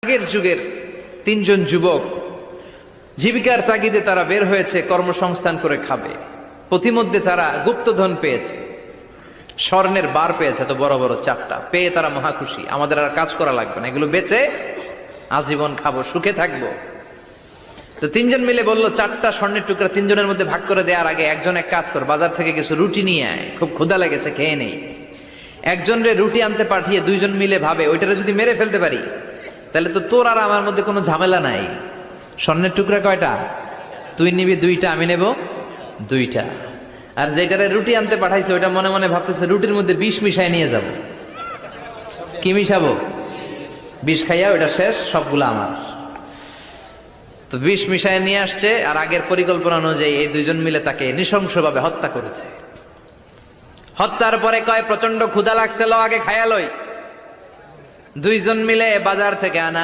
আগের যুগের তিনজন যুবক জীবিকার তাগিদে তারা বের হয়েছে কর্মসংস্থান করে খাবে। পথিমধ্যে তারা গুপ্তধন পেয়েছে, স্বর্ণের বার পেয়েছে, তো বড় বড় চারটা পেয়ে তারা মহা খুশি। আমাদের আর কাজ করা লাগবে না, এগুলো বেচে আজীবন খাবো, সুখে থাকবো। তো তিনজন মিলে বললো, চারটা স্বর্ণের টুকরা তিনজনের মধ্যে ভাগ করে দেওয়ার আগে একজন এক কাজ কর, বাজার থেকে কিছু রুটি নিয়ে আয়, খুব ক্ষুধা লেগেছে, খেয়ে নেই। একজন রে রুটি আনতে পাঠিয়ে দুইজন মিলে ভাবে, ওইটারে যদি মেরে ফেলতে পারি তাহলে তো তোর আর আমার মধ্যে কোনো ঝামেলা নাই। স্বর্ণের টুকরা কয়টা? তুই নিবি দুইটা, আমি নেব দুইটা। আর যেটারে রুটি আনতে পাঠাইছে ওইটা মনে মনে ভাবতেছে রুটির মধ্যে বিষ মিশাই নিয়ে যাব। কি মিশাবো? বিষ খাইয়া ওইটা শেষ, সবগুলো আমার। তো বিষ মিশাই নিয়ে আসছে, আর আগের পরিকল্পনা অনুযায়ী এই দুইজন মিলে তাকে নৃশংসভাবে হত্যা করেছে। হত্যার পরে কয়, প্রচন্ড ক্ষুধা লাগছে, লো আগে খায়া লই। দুইজন মিলে বাজার থেকে আনা